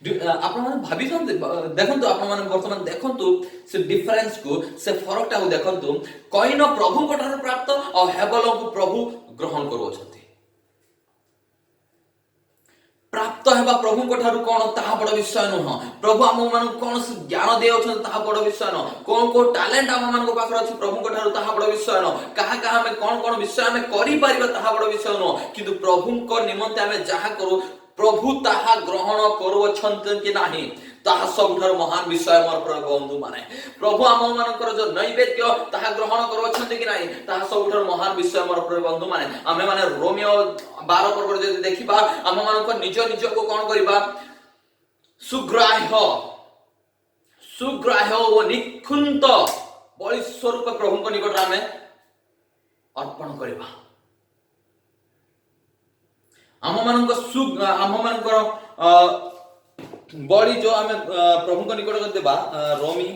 ଆପଣମାନେ ଭାବିଛନ୍ତି ଦେଖନ୍ତୁ, ଆପଣମାନେ ବର୍ତ୍ତମାନ ଦେଖନ୍ତୁ ସେ ଡିଫରେନ୍ସ କୁ, ସେ ଫରକଟାକୁ ଦେଖନ୍ତୁ। କଇନ ପ୍ରଭୁଙ୍କ ଠାରୁ ପ୍ରାପ୍ତ ଆଉ ହେବଲଙ୍କୁ ପ୍ରଭୁ ଗ୍ରହଣ କରୁଅଛନ୍ତି। ପ୍ରାପ୍ତ ହେବା ପ୍ରଭୁଙ୍କ ଠାରୁ କଣ ତାହା ବଡ ବିଷୟ ନୁହଁ। ପ୍ରଭୁ ଆମମାନଙ୍କୁ କୌଣସି ଜ୍ଞାନ ଦେଇଅଛନ୍ତି ତାହା ବଡ ବିଷୟ ନୁହଁ। କୋଉ କୋଉ ଟ୍ୟାଲେଣ୍ଟ ଆମମାନଙ୍କ ପାଖରେ ଅଛି ପ୍ରଭୁଙ୍କ ଠାରୁ ତାହା ବଡ ବିଷୟ ନୁହଁ। କାହା କାହା ଆମେ କଣ ବିଷୟ ଆମେ କରିପାରିବା ତାହା ବଡ ବିଷୟ ନୁହଁ। କିନ୍ତୁ ପ୍ରଭୁଙ୍କ ନିମନ୍ତେ ଆମେ ଯାହା କରୁ ପ୍ରଭୁ ତାହା ଗ୍ରହଣ କରୁଅଛନ୍ତି କି ନାହିଁ ତାହା ସବୁଠାରୁ ମହାନ ବିଷୟ ମୋର ପ୍ରିୟ ବନ୍ଧୁ ମାନେ। ପ୍ରଭୁ ଆମମାନଙ୍କର ଯୋଉ ନୈବେଦ୍ୟ ତାହା ଗ୍ରହଣ କରୁଅଛନ୍ତି କି ନାହିଁ ତାହା ସବୁଠାରୁ ମହାନ ବିଷୟ ମୋର ପ୍ରିୟ ବନ୍ଧୁ ମାନେ। ଆମେ ମାନେ ରୋମିଓ 12 ପର୍ବରେ ଯଦି ଦେଖିବା ଆମମାନଙ୍କ ନିଜ ନିଜକୁ କଣ କରିବା, ସୁଗ୍ରାହ୍ୟ ଓ ନିଖୁନ୍ତ ବଳି ସ୍ୱରୂପ ପ୍ରଭୁଙ୍କ ନିକଟରେ ଆମେ ଅର୍ପଣ କରିବା। ଆମମାନଙ୍କର ବଳି ଯୋଉ ଆମେ ପ୍ରଭୁଙ୍କ ନିକଟରେ ଦେବା, ରୋମୀ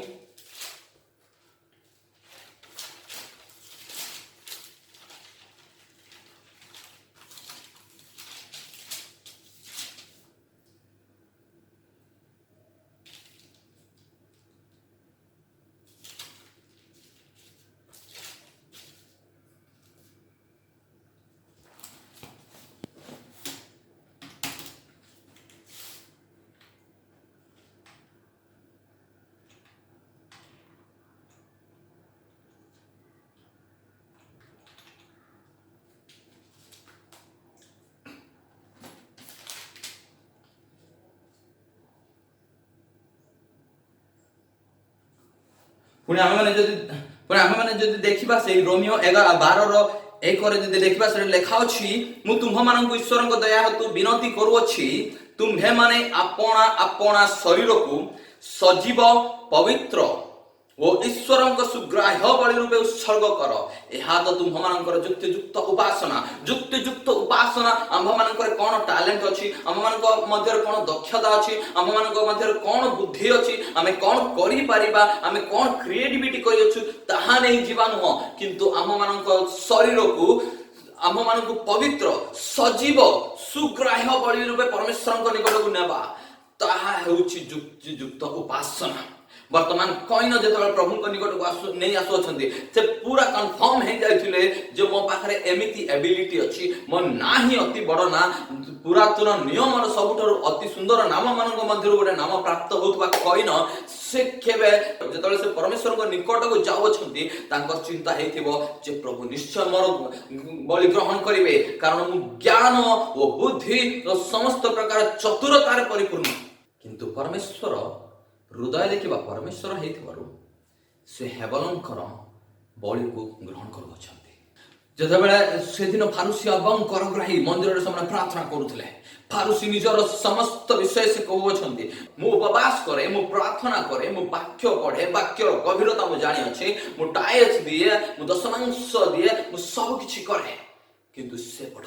ପୁଣି ଆମେମାନେ ଯଦି ଦେଖିବା ସେଇ ରୋମିଓ 12:1 ଯଦି ଦେଖିବା ସେଠି ଲେଖା ଅଛି, ମୁଁ ତୁମ୍ଭମାନଙ୍କୁ ଈଶ୍ୱରଙ୍କ ଦୟା ହେତୁ ବିନତି କରୁଅଛି ତୁମ୍ଭେମାନେ ଆପଣା ଆପଣା ଶରୀରକୁ ସଜୀବ ପବିତ୍ର ଓ ଈଶ୍ୱରଙ୍କ ସୁଗ୍ରାହ୍ୟ ବଳି ରୂପେ ଉତ୍ସର୍ଗ କର। ଏହା ତ ତୁମ୍ଭମାନଙ୍କର ଯୁକ୍ତିଯୁକ୍ତ ଉପାସନା। ଆମ୍ଭମାନଙ୍କର କଣ ଟ୍ୟାଲେଣ୍ଟ ଅଛି, ଆମମାନଙ୍କ ମଧ୍ୟରେ କଣ ଦକ୍ଷତା ଅଛି, ଆମମାନଙ୍କ ମଧ୍ୟରେ କଣ ବୁଦ୍ଧି ଅଛି, ଆମେ କଣ କରିପାରିବା, ଆମେ କଣ କ୍ରିଏଟିଭିଟି କରିଅଛୁ ତାହା ନେଇ ଯିବା ନୁହଁ। କିନ୍ତୁ ଆମମାନଙ୍କ ଶରୀରକୁ ଆମମାନଙ୍କୁ ପବିତ୍ର ସଜୀବ ସୁଗ୍ରାହ୍ୟ ବଳି ରୂପେ ପରମେଶ୍ୱରଙ୍କ ନିକଟକୁ ନେବା, ତାହା ହେଉଛି ଯୁକ୍ତିଯୁକ୍ତ ଉପାସନା। ବର୍ତ୍ତମାନ କଇନ ଯେତେବେଳେ ପ୍ରଭୁଙ୍କ ନିକଟକୁ ନେଇ ଆସୁଅଛନ୍ତି ସେ ପୁରା କନଫର୍ମ ହେଇଯାଇଥିଲେ ଯେ ମୋ ପାଖରେ ଏମିତି ଏବିଲିଟି ଅଛି, ମୋ ନାଁ ହିଁ ଅତି ବଡ଼ ନାଁ, ପୁରାତନ ନିୟମର ସବୁଠାରୁ ଅତି ସୁନ୍ଦର ନାମମାନଙ୍କ ମଧ୍ୟରୁ ଗୋଟେ ନାମ ପ୍ରାପ୍ତ ହେଉଥିବା କଇନ, ସେ କେବେ ଯେତେବେଳେ ସେ ପରମେଶ୍ୱରଙ୍କ ନିକଟକୁ ଯାଉଅଛନ୍ତି ତାଙ୍କର ଚିନ୍ତା ହେଇଥିବ ଯେ ପ୍ରଭୁ ନିଶ୍ଚୟ ମୋର ବଳି ଗ୍ରହଣ କରିବେ, କାରଣ ମୁଁ ଜ୍ଞାନ ଓ ବୁଦ୍ଧି ଓ ସମସ୍ତ ପ୍ରକାର ଚତୁରତାରେ ପରିପୂର୍ଣ୍ଣ। କିନ୍ତୁ ପରମେଶ୍ୱର ହୃଦୟ ଦେଖିବା ପରମେଶ୍ୱର ହେଇଥିବାରୁ ସେ ହେବଲଙ୍କର ବଳିକୁ ଗ୍ରହଣ କରୁଅଛନ୍ତି। ଯେତେବେଳେ ସେଦିନ ଫାରୁସି ଏବଂ କରଗ୍ରାହୀ ମନ୍ଦିରରେ ସେମାନେ ପ୍ରାର୍ଥନା କରୁଥିଲେ, ଫାରୁସି ନିଜର ସମସ୍ତ ବିଷୟ ସେ କହୁଅଛନ୍ତି, ମୁଁ ଉପବାସ କରେ, ମୁଁ ପ୍ରାର୍ଥନା କରେ, ମୁଁ ବାକ୍ୟ ପଢେ, ବାକ୍ୟର ଗଭୀରତା ମୁଁ ଜାଣିଅଛି, ମୁଁ ଟାଏଚ ଦିଏ, ମୁଁ ଦଶମାଂଶ ଦିଏ, ମୁଁ ସବୁ କିଛି କରେ। କିନ୍ତୁ ସେପଟ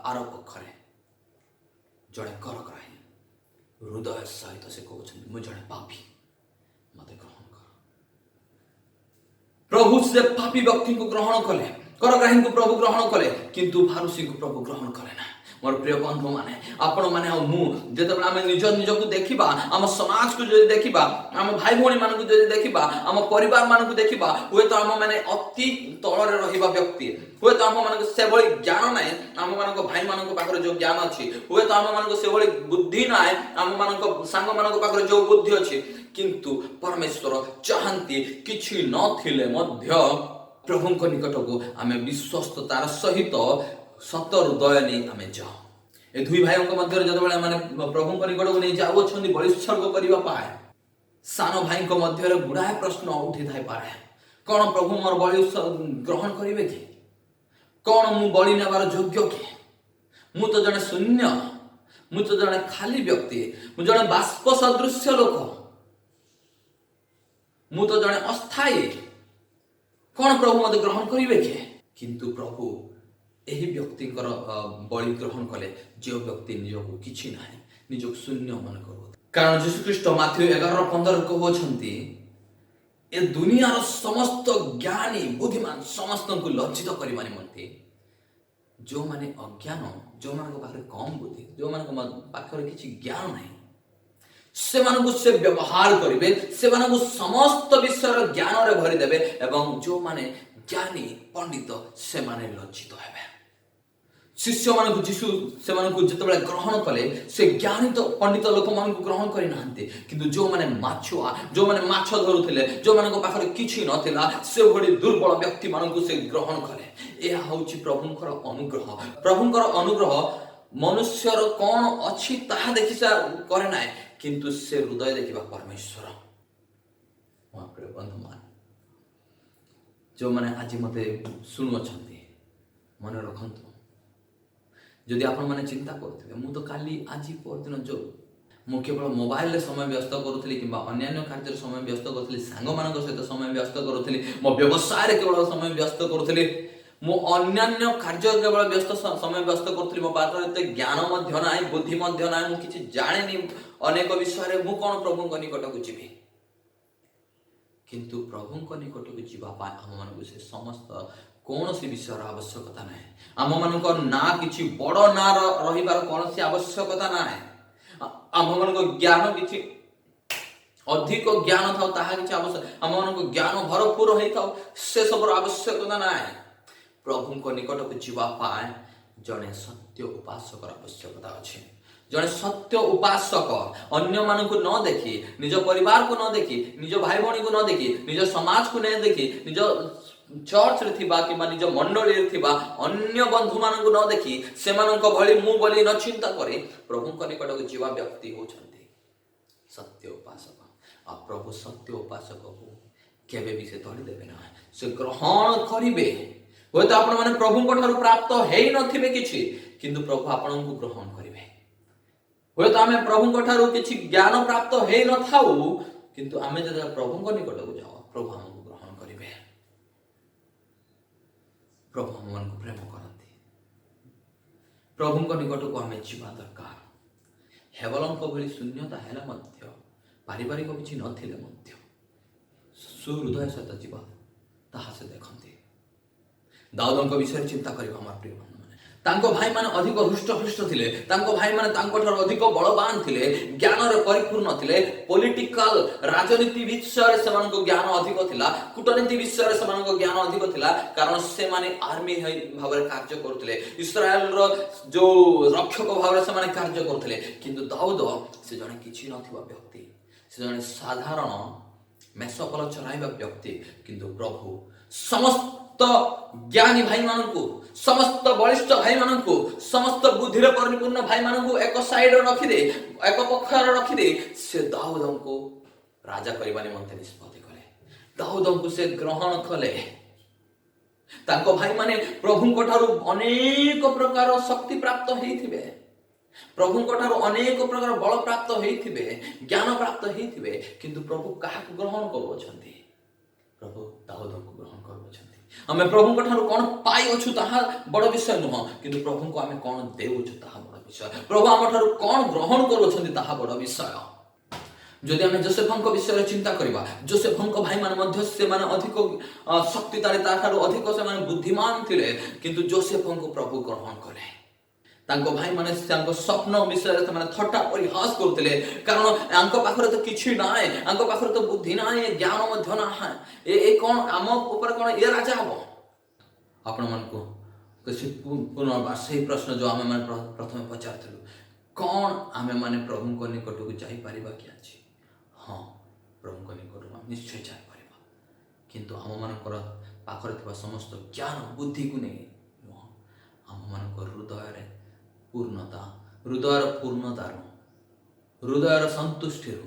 ଆର ପକ୍ଷରେ ଜଣେ କରଗ୍ରାହୀ ହୃଦୟ ସହିତ ସେ କହୁଛନ୍ତି, ମୁଁ ଜଣେ ପାପୀ, ମତେ ଗ୍ରହଣ କର। ପ୍ରଭୁ ସେ ପାପୀ ବ୍ୟକ୍ତିଙ୍କୁ ଗ୍ରହଣ କଲେ, କରଗ୍ରାହୀଙ୍କୁ ପ୍ରଭୁ ଗ୍ରହଣ କଲେ, କିନ୍ତୁ ଫାରୁସିଙ୍କୁ ପ୍ରଭୁ ଗ୍ରହଣ କଲେ ନା। ମୋର ପ୍ରିୟ ବନ୍ଧୁ ମାନେ, ଆପଣ ମାନେ ଆଉ ମୁଁ ଯେତେବେଳେ ଆମେ ନିଜକୁ ଦେଖିବା, ଆମ ସମାଜକୁ ଯଦି ଦେଖିବା, ଆମ ଭାଇ ଭଉଣୀ ମାନଙ୍କୁ ଯଦି ଦେଖିବା, ଆମ ପରିବାର ମାନଙ୍କୁ ଦେଖିବା, ହୁଏତ ଆମ ମାନେ ଅତି ତଳରେ ରହିବା ବ୍ୟକ୍ତି, ହୁଏତ ଆମ ମାନଙ୍କୁ ସେଭଳି ଜ୍ଞାନ ନାହିଁ ଆମମାନଙ୍କ ଭାଇମାନଙ୍କ ପାଖରେ ଯୋଉ ଜ୍ଞାନ ଅଛି, ହୁଏତ ଆମ ମାନଙ୍କୁ ସେଭଳି ବୁଦ୍ଧି ନାହିଁ ଆମମାନଙ୍କ ସାଙ୍ଗମାନଙ୍କ ପାଖରେ ଯୋଉ ବୁଦ୍ଧି ଅଛି, କିନ୍ତୁ ପରମେଶ୍ୱର ଚାହାନ୍ତି କିଛି ନଥିଲେ ମଧ୍ୟ ପ୍ରଭୁଙ୍କ ନିକଟକୁ ଆମେ ବିଶ୍ୱସ୍ତତାର ସହିତ ସତ ହୃଦୟ ନେଇ ଆମେ ଯାଉ। ଏ ଦୁଇ ଭାଇଙ୍କ ମଧ୍ୟରେ ଯେତେବେଳେ ମାନେ ପ୍ରଭୁଙ୍କ ନିକଟକୁ ନେଇ ଯାଉଅଛନ୍ତି ବଳିତ୍ସର୍ଗ କରିବା ପାଇଁ, ସାନ ଭାଇଙ୍କ ମଧ୍ୟରେ ଗୁଡ଼ାଏ ପ୍ରଶ୍ନ ଉଠିଥାଇପାରେ। କଣ ପ୍ରଭୁ ମୋର ବଳି ଗ୍ରହଣ କରିବେ କି? କଣ ମୁଁ ବଳି ନେବାର ଯୋଗ୍ୟ କି? ମୁଁ ତ ଜଣେ ଶୂନ୍ୟ, ମୁଁ ତ ଜଣେ ଖାଲି ବ୍ୟକ୍ତି, ମୁଁ ଜଣେ ବାଷ୍ପ ସଦୃଶ୍ୟ ଲୋକ, ମୁଁ ତ ଜଣେ ଅସ୍ଥାୟୀ, କଣ ପ୍ରଭୁ ମତେ ଗ୍ରହଣ କରିବେ କି? କିନ୍ତୁ ପ୍ରଭୁ ଏହି ବ୍ୟକ୍ତିଙ୍କର ବଳି ଗ୍ରହଣ କଲେ ଯେଉଁ ବ୍ୟକ୍ତି ନିଜକୁ କିଛି ନାହିଁ, ନିଜକୁ ଶୂନ୍ୟ ମନେ କରୁ। କାରଣ ଯୀଶୁଖ୍ରୀଷ୍ଟ ମାଥ୍ୟୁ 11:15 କହୁଅଛନ୍ତି, ଏ ଦୁନିଆର ସମସ୍ତ ଜ୍ଞାନୀ ବୁଦ୍ଧିମାନ ସମସ୍ତଙ୍କୁ ଲଜ୍ଜିତ କରିବା ନିମନ୍ତେ ଯେଉଁମାନେ ଅଜ୍ଞାନ, ଯେଉଁମାନଙ୍କ ପାଖରେ କମ୍ ବୁଦ୍ଧି, ଯେଉଁମାନଙ୍କ ପାଖରେ କିଛି ଜ୍ଞାନ ନାହିଁ, ସେମାନଙ୍କୁ ସେ ବ୍ୟବହାର କରିବେ, ସେମାନଙ୍କୁ ସମସ୍ତ ବିଷୟର ଜ୍ଞାନରେ ଭରିଦେବେ ଏବଂ ଯେଉଁମାନେ ଜ୍ଞାନୀ ପଣ୍ଡିତ ସେମାନେ ଲଜ୍ଜିତ ହେବେ। ଶିଷ୍ୟମାନଙ୍କୁ ଯୀଶୁ ସେମାନଙ୍କୁ ଯେତେବେଳେ ଗ୍ରହଣ କଲେ ସେ ଜ୍ଞାନୀ ପଣ୍ଡିତ ଲୋକମାନଙ୍କୁ ଗ୍ରହଣ କରିନାହାନ୍ତି, କିନ୍ତୁ ଯେଉଁମାନେ ମାଛୁଆ, ଯେଉଁମାନେ ମାଛ ଧରୁଥିଲେ, ଯେଉଁମାନଙ୍କ ପାଖରେ କିଛି ନଥିଲା ସେଭଳି ଦୁର୍ବଳ ବ୍ୟକ୍ତିମାନଙ୍କୁ ସେ ଗ୍ରହଣ କଲେ। ଏହା ହେଉଛି ପ୍ରଭୁଙ୍କର ଅନୁଗ୍ରହ। ପ୍ରଭୁଙ୍କର ଅନୁଗ୍ରହ ମନୁଷ୍ୟର କ'ଣ ଅଛି ତାହା ଦେଖି ସେ କରେ ନାହିଁ, କିନ୍ତୁ ସେ ହୃଦୟ ଦେଖିବା ପରମେଶ୍ୱର। ମୋ ପ୍ରିୟ ବନ୍ଧୁମାନେ, ଯେଉଁମାନେ ଆଜି ମୋତେ ଶୁଣୁଅଛନ୍ତି ମନେ ରଖନ୍ତୁ, ଯଦି ଆପଣମାନେ ଚିନ୍ତା କରୁଥିବେ ମୁଁ ତ କାଲି ଆଜି ପରଦିନ ମୁଁ କେବଳ ମୋବାଇଲରେ ସମୟ ବ୍ୟସ୍ତ କରୁଥିଲି କିମ୍ବା ଅନ୍ୟାନ୍ୟ କାର୍ଯ୍ୟରେ ସମୟ ବ୍ୟସ୍ତ କରୁଥିଲି, ସାଙ୍ଗମାନଙ୍କ ସହିତ ସମୟ ବ୍ୟସ୍ତ କରୁଥିଲି, ମୋ ବ୍ୟବସାୟରେ କେବଳ ସମୟ ବ୍ୟସ୍ତ କରୁଥିଲି, ମୁଁ ଅନ୍ୟାନ୍ୟ କାର୍ଯ୍ୟ କେବଳ ସମୟ ବ୍ୟସ୍ତ କରୁଥିଲି, ମୋ ପାଖରେ ଏତେ ଜ୍ଞାନ ମଧ୍ୟ ନାହିଁ, ବୁଦ୍ଧି ମଧ୍ୟ ନାହିଁ, ମୁଁ କିଛି ଜାଣିନି ଅନେକ ବିଷୟରେ, ମୁଁ କ'ଣ ପ୍ରଭୁଙ୍କ ନିକଟକୁ ଯିବି? କିନ୍ତୁ ପ୍ରଭୁଙ୍କ ନିକଟକୁ ଯିବା ପାଇଁ ଆମମାନଙ୍କୁ ସେ ସମସ୍ତ କୌଣସି ବିଷୟର ଆବଶ୍ୟକତା ନାହିଁ। ଆମମାନଙ୍କ ନାଁ କିଛି ବଡ଼ ନାଁ ରହିବାର କୌଣସି ଆବଶ୍ୟକତା ନାହିଁ। ଆମମାନଙ୍କ ଜ୍ଞାନ କିଛି ଅଧିକ ଜ୍ଞାନ ଥାଉ ତାହା କିଛି ଆବଶ୍ୟକ, ଆମମାନଙ୍କ ଜ୍ଞାନ ଭରପୁର ହେଇଥାଉ ସେସବୁର ଆବଶ୍ୟକତା ନାହିଁ। ପ୍ରଭୁଙ୍କ ନିକଟକୁ ଯିବା ପାଇଁ ଜଣେ ସତ୍ୟ ଉପାସକର ଆବଶ୍ୟକତା ଅଛି। ଜଣେ ସତ୍ୟ ଉପାସକ ଅନ୍ୟମାନଙ୍କୁ ନ ଦେଖି, ନିଜ ପରିବାରକୁ ନ ଦେଖି, ନିଜ ଭାଇ ଭଉଣୀକୁ ନ ଦେଖି, ନିଜ ସମାଜକୁ ନ ଦେଖି, ନିଜ ଚର୍ଚ୍ଚରେ ଥିବା କିମ୍ବା ନିଜ ମଣ୍ଡଳୀରେ ଥିବା ଅନ୍ୟ ବନ୍ଧୁମାନଙ୍କୁ ନ ଦେଖି, ସେମାନଙ୍କ ଭଳି ମୁଁ ବୋଲି ନ ଚିନ୍ତା କରି ପ୍ରଭୁଙ୍କ ନିକଟକୁ ଯିବା ବ୍ୟକ୍ତି ହେଉଛନ୍ତି ସତ୍ୟ ଉପାସକ। ଆଉ ପ୍ରଭୁ ସତ୍ୟ ଉପାସକକୁ କେବେ ବି ସେ ତଳି ଦେବେ ନାହିଁ, ସେ ଗ୍ରହଣ କରିବେ। ହୁଏତ ଆପଣମାନେ ପ୍ରଭୁଙ୍କ ଠାରୁ ପ୍ରାପ୍ତ ହେଇନଥିବେ କିଛି, କିନ୍ତୁ ପ୍ରଭୁ ଆପଣଙ୍କୁ ଗ୍ରହଣ କରିବେ। ହୁଏତ ଆମେ ପ୍ରଭୁଙ୍କ ଠାରୁ କିଛି ଜ୍ଞାନ ପ୍ରାପ୍ତ ହେଇନଥାଉ, କିନ୍ତୁ ଆମେ ଯେତେବେଳେ ପ୍ରଭୁଙ୍କ ନିକଟକୁ ଯାଉ ପ୍ରଭୁ ଆମକୁ ଗ୍ରହଣ କରିବେ। ପ୍ରଭୁ ଆମମାନଙ୍କୁ ପ୍ରେମ କରନ୍ତି। ପ୍ରଭୁଙ୍କ ନିକଟକୁ ଆମେ ଯିବା ଦରକାର। ହେବଲଙ୍କ ଭଳି ଶୂନ୍ୟତା ହେଲେ ମଧ୍ୟ, ପାରିବାରିକ କିଛି ନଥିଲେ ମଧ୍ୟ ସୁହୃଦୟ ସହିତ ଯିବା ତାହା ସେ ଦେଖନ୍ତି। ଦାଉଦଙ୍କ ବିଷୟରେ ଚିନ୍ତା କରିବା ମୋର ପ୍ରିୟ ବନ୍ଧୁମାନେ, ତାଙ୍କ ଭାଇମାନେ ଅଧିକ ହୃଷ୍ଟପୃଷ୍ଟ ଥିଲେ, ତାଙ୍କ ଭାଇମାନେ ତାଙ୍କଠାରୁ ଅଧିକ ବଳବାନ ଥିଲେ, ଜ୍ଞାନରେ ପରିପୂର୍ଣ୍ଣ ଥିଲେ, ପଲିଟିକାଲ ରାଜନୀତି ବିଷୟରେ ସେମାନଙ୍କ ଜ୍ଞାନ ଅଧିକ ଥିଲା, କୂଟନୀତି ବିଷୟରେ ସେମାନଙ୍କ ଜ୍ଞାନ ଅଧିକ ଥିଲା, କାରଣ ସେମାନେ ଆର୍ମି ଭାବରେ କାର୍ଯ୍ୟ କରୁଥିଲେ, ଇସ୍ରାଏଲର ଯେଉଁ ରକ୍ଷକ ଭାବରେ ସେମାନେ କାର୍ଯ୍ୟ କରୁଥିଲେ। କିନ୍ତୁ ଦାଉଦ ସେ ଜଣେ କିଛି ନଥିବା ବ୍ୟକ୍ତି, ସେ ଜଣେ ସାଧାରଣ ମେଷକଲ ଚରାଇବା ବ୍ୟକ୍ତି, କିନ୍ତୁ ପ୍ରଭୁ ସମସ୍ତ ଜ୍ଞାନୀ ଭାଇମାନଙ୍କୁ, ସମସ୍ତ ବଳିଷ୍ଠ ଭାଇମାନଙ୍କୁ, ସମସ୍ତ ବୁଦ୍ଧିରେ ପରିପୂର୍ଣ୍ଣ ଭାଇମାନଙ୍କୁ ଏକ ସାଇଡରେ ରଖିଦେଇ, ଏକ ପକ୍ଷରେ ରଖିଦେଇ ସେ ଦାଉଦଙ୍କୁ ରାଜା କରିବା ନିମନ୍ତେ ନିଷ୍ପତ୍ତି କଲେ। ଦାଉଦଙ୍କୁ ସେ ଗ୍ରହଣ କଲେ। ତାଙ୍କ ଭାଇମାନେ ପ୍ରଭୁଙ୍କ ଠାରୁ ଅନେକ ପ୍ରକାର ଶକ୍ତି ପ୍ରାପ୍ତ ହେଇଥିବେ, ପ୍ରଭୁଙ୍କ ଠାରୁ ଅନେକ ପ୍ରକାର ବଳ ପ୍ରାପ୍ତ ହେଇଥିବେ, ଜ୍ଞାନ ପ୍ରାପ୍ତ ହେଇଥିବେ, କିନ୍ତୁ ପ୍ରଭୁ କାହାକୁ ଗ୍ରହଣ କରୁଅଛନ୍ତି? ପ୍ରଭୁ ଦାଉଦଙ୍କୁ ଗ୍ରହଣ କରୁଅଛନ୍ତି। ଆମେ ପ୍ରଭୁଙ୍କ ଠାରୁ କ'ଣ ପାଇଅଛୁ ତାହା ବଡ଼ ବିଷୟ ନୁହଁ, କିନ୍ତୁ ପ୍ରଭୁଙ୍କୁ ଆମେ କ'ଣ ଦେଉଛୁ ତାହା ବଡ଼ ବିଷୟ। ପ୍ରଭୁ ଆମ ଠାରୁ କ'ଣ ଗ୍ରହଣ କରୁଅଛନ୍ତି ତାହା ବଡ଼ ବିଷୟ। ଯଦି ଆମେ ଯୋସେଫଙ୍କ ବିଷୟରେ ଚିନ୍ତା କରିବା, ଯୋସେଫଙ୍କ ଭାଇମାନେ ମଧ୍ୟ ସେମାନେ ଅଧିକ ଶକ୍ତିଶାଳୀ, ତାଠାରୁ ଅଧିକ ସେମାନେ ବୁଦ୍ଧିମାନ ଥିଲେ, କିନ୍ତୁ ଯୋସେଫଙ୍କୁ ପ୍ରଭୁ ଗ୍ରହଣ କଲେ। ତାଙ୍କ ଭାଇମାନେ ତାଙ୍କ ସ୍ୱପ୍ନ ବିଷୟରେ ସେମାନେ ଥଟ୍ଟା ପରିହାସ କରୁଥିଲେ, କାରଣ ଆଙ୍କ ପାଖରେ ତ କିଛି ନାହିଁ, ଆଙ୍କ ପାଖରେ ତ ବୁଦ୍ଧି ନାହିଁ, ଜ୍ଞାନ ମଧ୍ୟ ନାହିଁ, ଏ କ'ଣ ଆମ ଉପରେ କ'ଣ ଏ ରାଜା ହବ? ଆପଣମାନଙ୍କୁ ପୁନର୍ବାର ସେହି ପ୍ରଶ୍ନ ଯେଉଁ ଆମେମାନେ ପ୍ରଥମେ ପଚାରିଥିଲୁ, କ'ଣ ଆମେମାନେ ପ୍ରଭୁଙ୍କ ନିକଟକୁ ଯାଇପାରିବା କି ଆଜି? ହଁ, ପ୍ରଭୁଙ୍କ ନିକଟକୁ ଆମେ ନିଶ୍ଚୟ ଯାଇପାରିବା, କିନ୍ତୁ ଆମମାନଙ୍କର ପାଖରେ ଥିବା ସମସ୍ତ ଜ୍ଞାନ ବୁଦ୍ଧିକୁ ନେଇ ନୁହଁ, ଆମମାନଙ୍କ ହୃଦୟର ପୂର୍ଣ୍ଣତାରୁ, ହୃଦୟର ସନ୍ତୁଷ୍ଟିରୁ।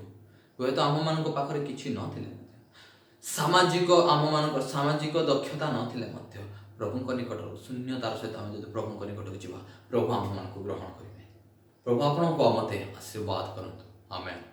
ହୁଏତ ଆମମାନଙ୍କ ପାଖରେ କିଛି ନଥିଲେ ମଧ୍ୟ, ଆମମାନଙ୍କର ସାମାଜିକ ଦକ୍ଷତା ନଥିଲେ ମଧ୍ୟ, ପ୍ରଭୁଙ୍କ ନିକଟରୁ ଶୂନ୍ୟତାର ସହିତ ଆମେ ଯଦି ପ୍ରଭୁଙ୍କ ନିକଟକୁ ଯିବା, ପ୍ରଭୁ ଆମମାନଙ୍କୁ ଗ୍ରହଣ କରିବେ। ପ୍ରଭୁ ଆପଣଙ୍କୁ ମୋତେ ଆଶୀର୍ବାଦ କରନ୍ତୁ। ଆମେନ୍।